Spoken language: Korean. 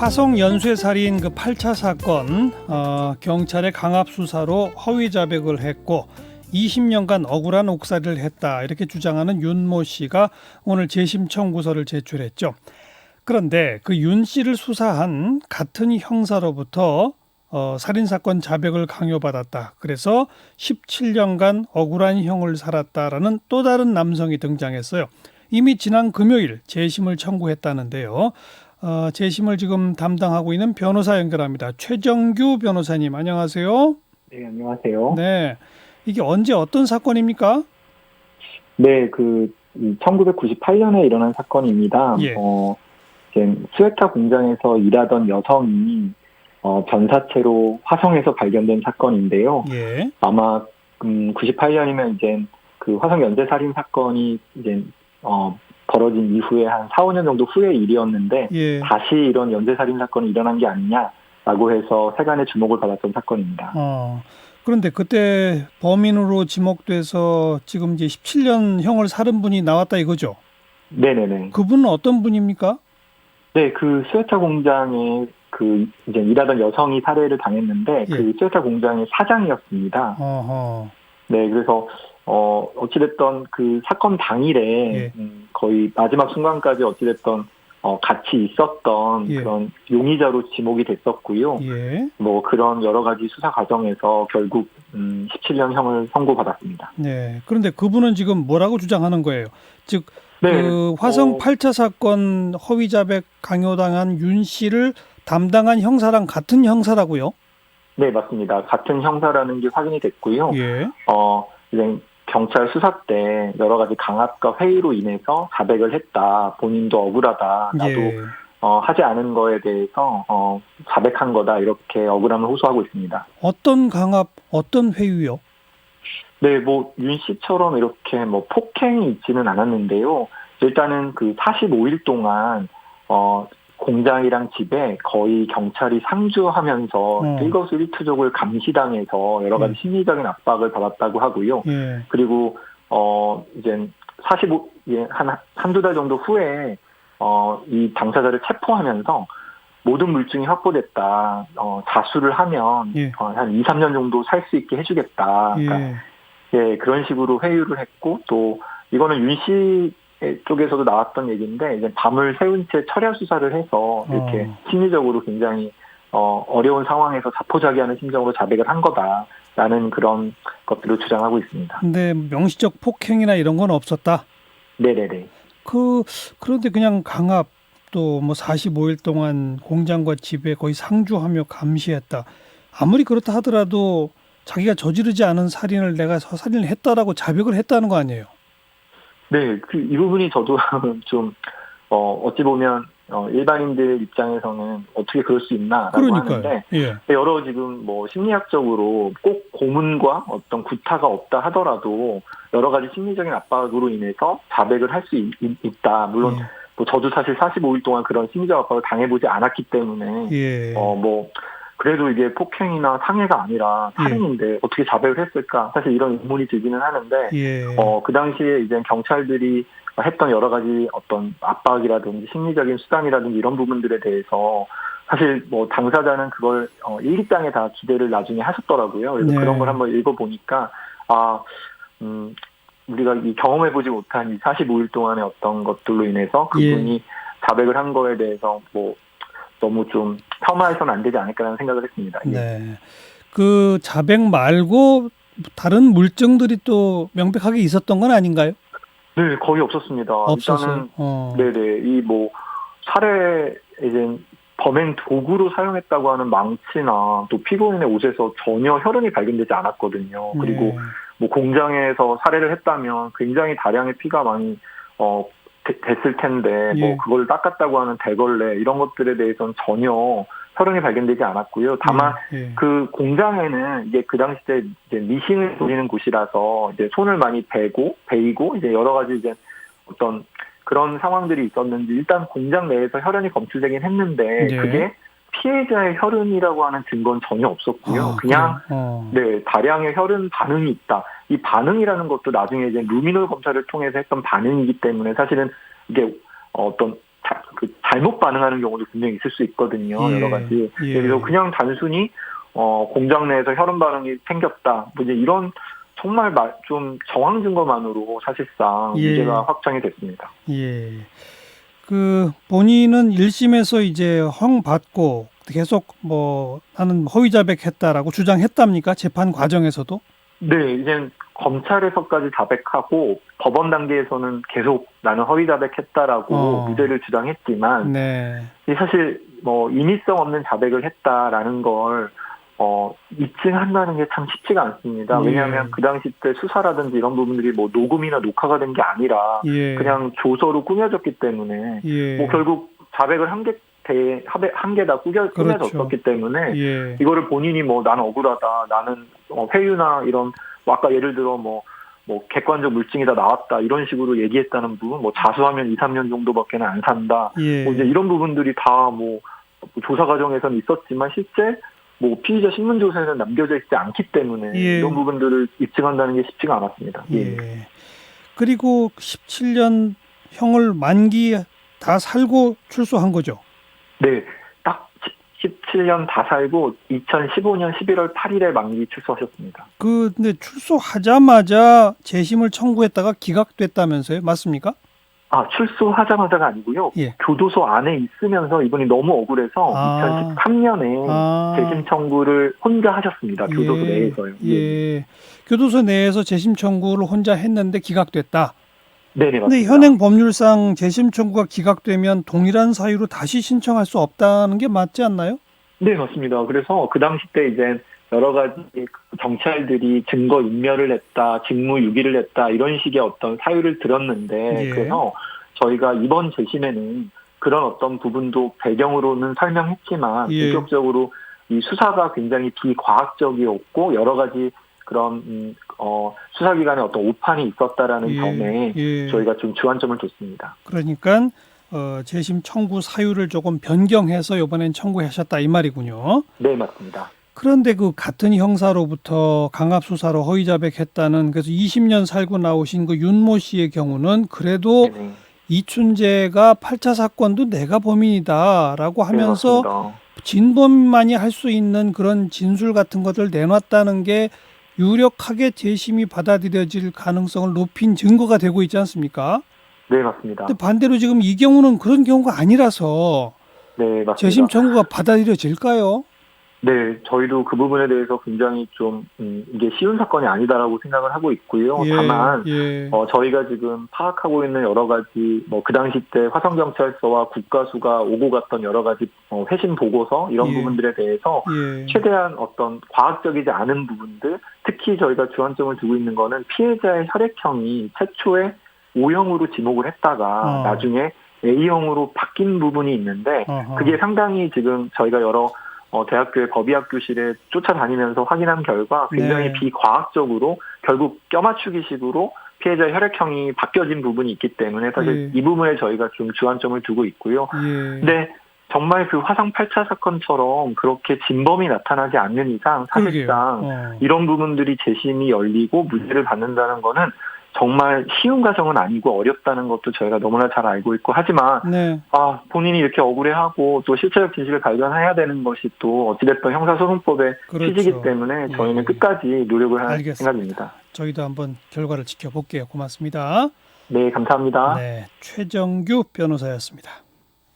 화성 연쇄살인 그 8차 사건 경찰의 강압 수사로 허위 자백을 했고 20년간 억울한 옥살이를 했다 이렇게 주장하는 윤모 씨가 오늘 재심 청구서를 제출했죠. 그런데 그 윤 씨를 수사한 같은 형사로부터 살인사건 자백을 강요받았다. 그래서 17년간 억울한 형을 살았다라는 또 다른 남성이 등장했어요. 이미 지난 금요일 재심을 청구했다는데요. 재심을 지금 담당하고 있는 변호사 연결합니다. 최정규 변호사님, 안녕하세요. 네, 안녕하세요. 네, 이게 언제 어떤 사건입니까? 네, 1998년에 일어난 사건입니다. 예. 이제 스웨터 공장에서 일하던 여성이 변사체로 화성에서 발견된 사건인데요. 예. 아마 98년이면 이제 그 화성 연쇄살인 사건이 이제 벌어진 이후에 한 4, 5년 정도 후의 일이었는데 예. 다시 이런 연쇄살인 사건이 일어난 게 아니냐라고 해서 세간의 주목을 받았던 사건입니다. 그런데 그때 범인으로 지목돼서 지금 이제 17년 형을 살은 분이 나왔다 이거죠? 네네네. 그분은 어떤 분입니까? 네, 그 스웨터 공장에 이제 일하던 여성이 살해를 당했는데 예. 그 스웨터 공장의 사장이었습니다. 어허. 네, 그래서 어찌됐던 그 사건 당일에 예. 거의 마지막 순간까지 어찌됐던 같이 있었던 예. 그런 용의자로 지목이 됐었고요. 예. 뭐 그런 여러 가지 수사 과정에서 결국 17년형을 선고받았습니다. 네. 그런데 그분은 지금 뭐라고 주장하는 거예요? 즉, 네, 그 화성 8차 사건 허위 자백 강요당한 윤 씨를 담당한 형사랑 같은 형사라고요? 네, 맞습니다. 같은 형사라는 게 확인이 됐고요. 예. 이제 경찰 수사 때 여러 가지 강압과 회의로 인해서 자백을 했다. 본인도 억울하다. 나도 예. 하지 않은 거에 대해서 자백한 거다. 이렇게 억울함을 호소하고 있습니다. 어떤 강압, 어떤 회유요? 네, 뭐 윤 씨처럼 이렇게 뭐 폭행이 있지는 않았는데요. 일단은 그 45일 동안 공장이랑 집에 거의 경찰이 상주하면서 일거수일투족을 감시당해서 여러 가지 심리적인 압박을 받았다고 하고요. 예. 그리고 이제 한두 달 정도 후에 이 당사자를 체포하면서 모든 물증이 확보됐다. 자수를 하면 예. 한 2, 3년 정도 살 수 있게 해주겠다. 그러니까 예, 그런 식으로 회유를 했고 또 이거는 윤 씨 쪽에서도 나왔던 얘기인데 이제 밤을 새운 채 철야 수사를 해서 이렇게 심리적으로 굉장히 어려운 상황에서 자포자기하는 심정으로 자백을 한 거다라는 그런 것들을 주장하고 있습니다. 근데 명시적 폭행이나 이런 건 없었다? 네네네. 그런데 그냥 강압 또 뭐 45일 동안 공장과 집에 거의 상주하며 감시했다. 아무리 그렇다 하더라도 자기가 저지르지 않은 살인을 내가 살인을 했다라고 자백을 했다는 거 아니에요? 네, 이 부분이 저도 좀 어찌 보면 일반인들 입장에서는 어떻게 그럴 수 있나라고 그러니까요. 하는데 예. 여러 지금 뭐 심리학적으로 꼭 고문과 어떤 구타가 없다 하더라도 여러 가지 심리적인 압박으로 인해서 자백을 할 수 있다. 물론 뭐 저도 사실 45일 동안 그런 심리적 압박을 당해보지 않았기 때문에 뭐 그래도 이게 폭행이나 상해가 아니라 살인인데 어떻게 자백을 했을까? 사실 이런 의문이 들기는 하는데 그 당시에 이제 경찰들이 했던 여러 가지 어떤 압박이라든지 심리적인 수단이라든지 이런 부분들에 대해서 사실 뭐 당사자는 그걸 일기장에 다 기대를 나중에 하셨더라고요. 그래서 그런 걸 한번 읽어보니까 우리가 이 경험해보지 못한 이 45일 동안의 어떤 것들로 인해서 그분이 자백을 한 거에 대해서 뭐 너무 좀 폄하해서는 안 되지 않을까라는 생각을 했습니다. 네. 그 자백 말고 다른 물증들이 또 명백하게 있었던 건 아닌가요? 네, 거의 없었습니다. 없었어요. 일단은 네네 이 뭐 살해 이제 범행 도구로 사용했다고 하는 망치나 또 피고인의 옷에서 전혀 혈흔이 발견되지 않았거든요. 그리고 뭐 공장에서 살해를 했다면 굉장히 다량의 피가 많이 됐을 텐데 뭐 그걸 닦았다고 하는 대걸레 이런 것들에 대해서는 전혀 혈흔이 발견되지 않았고요. 다만 그 공장에는 이게 그 당시 때 이제 미싱을 돌리는 곳이라서 이제 손을 많이 베이고 이제 여러 가지 이제 어떤 그런 상황들이 있었는지 일단 공장 내에서 혈흔이 검출되긴 했는데 그게 피해자의 혈흔이라고 하는 증거는 전혀 없었고요. 그냥 네, 다량의 혈흔 반응이 있다. 이 반응이라는 것도 나중에 이제 루미놀 검사를 통해서 했던 반응이기 때문에 사실은 이게 어떤 잘못 반응하는 경우도 분명히 있을 수 있거든요. 예, 여러 가지. 예. 그래서 그냥 단순히 공장 내에서 혈흔 반응이 생겼다. 뭐 이제 이런 정말 좀 정황 증거만으로 사실상 예. 문제가 확정이 됐습니다. 예. 그 본인은 1심에서 이제 허용 받고 계속 뭐 나는 허위 자백했다라고 주장했답니까? 재판 과정에서도? 네, 이제 검찰에서까지 자백하고 법원 단계에서는 계속 나는 허위 자백했다라고 무죄를 주장했지만 네. 사실 뭐 인위성 없는 자백을 했다라는 걸 입증한다는 게 참 쉽지가 않습니다. 예. 왜냐하면 그 당시 때 수사라든지 이런 부분들이 뭐 녹음이나 녹화가 된 게 아니라 예. 그냥 조서로 꾸며졌기 때문에 예. 뭐 결국 자백을 한 개 다 꾸며졌었기 때문에 예. 이거를 본인이 뭐 나는 억울하다, 나는 회유나 이런 뭐 아까 예를 들어 뭐 객관적 물증이 다 나왔다 이런 식으로 얘기했다는 부분, 뭐 자수하면 2, 3년 정도밖에는 안 산다, 예. 뭐 이제 이런 부분들이 다 뭐 조사 과정에서는 있었지만 실제 뭐 피의자 신문 조서에는 남겨져 있지 않기 때문에 예. 이런 부분들을 입증한다는 게 쉽지가 않았습니다. 예. 그리고 17년 형을 만기 다 살고 출소한 거죠. 네, 딱 17년 다 살고 2015년 11월 8일에 만기 출소하셨습니다. 근데 출소하자마자 재심을 청구했다가 기각됐다면서요? 맞습니까? 출소하자마자가 아니고요. 예. 교도소 안에 있으면서 이분이 너무 억울해서 2013년에 재심 청구를 혼자 하셨습니다. 교도소 내에서요. 예. 교도소 내에서 재심 청구를 혼자 했는데 기각됐다. 네네, 근데 맞습니다. 현행 법률상 재심 청구가 기각되면 동일한 사유로 다시 신청할 수 없다는 게 맞지 않나요? 네, 맞습니다. 그래서 그 당시 때 이제 여러 가지 경찰들이 증거 인멸을 했다, 직무유기를 했다 이런 식의 어떤 사유를 들었는데 예. 그래서 저희가 이번 재심에는 그런 어떤 부분도 배경으로는 설명했지만 예. 본격적으로 이 수사가 굉장히 비과학적이었고 여러 가지 그런 수사기관의 어떤 오판이 있었다라는 점에 저희가 좀 주안점을 뒀습니다. 그러니까 재심 청구 사유를 조금 변경해서 이번엔 청구하셨다 이 말이군요. 네, 맞습니다. 그런데 그 같은 형사로부터 강압 수사로 허위 자백했다는 그래서 20년 살고 나오신 그 윤모 씨의 경우는 그래도 네네. 이춘재가 8차 사건도 내가 범인이다라고 하면서 네, 진범만이 할 수 있는 그런 진술 같은 것을 내놨다는 게 유력하게 재심이 받아들여질 가능성을 높인 증거가 되고 있지 않습니까? 네, 맞습니다. 근데 반대로 지금 이 경우는 그런 경우가 아니라서 네, 맞습니다. 재심 청구가 받아들여질까요? 네, 저희도 그 부분에 대해서 굉장히 좀 이게 쉬운 사건이 아니다라고 생각을 하고 있고요. 다만 저희가 지금 파악하고 있는 여러 가지 뭐 그 당시 때 화성경찰서와 국가수가 오고 갔던 여러 가지 회신 보고서 이런 부분들에 대해서 최대한 어떤 과학적이지 않은 부분들, 특히 저희가 주안점을 두고 있는 거는 피해자의 혈액형이 최초에 O형으로 지목을 했다가 나중에 A형으로 바뀐 부분이 있는데 그게 상당히 지금 저희가 여러 대학교의 법의학교실에 쫓아다니면서 확인한 결과 굉장히 비과학적으로 결국 껴맞추기식으로 피해자의 혈액형이 바뀌어진 부분이 있기 때문에 사실 이 부분에 저희가 좀 주안점을 두고 있고요. 근데 정말 그 화성 8차 사건처럼 그렇게 진범이 나타나지 않는 이상 사실상 이런 부분들이 재심이 열리고 무죄를 받는다는 거는 정말 쉬운 과정은 아니고 어렵다는 것도 저희가 너무나 잘 알고 있고 하지만 본인이 이렇게 억울해하고 또 실체적 진실을 발견해야 되는 것이 또 어찌됐든 형사소송법의 취지이기 때문에 저희는 끝까지 노력을 할 생각입니다. 저희도 한번 결과를 지켜볼게요. 고맙습니다. 네, 감사합니다. 네, 최정규 변호사였습니다.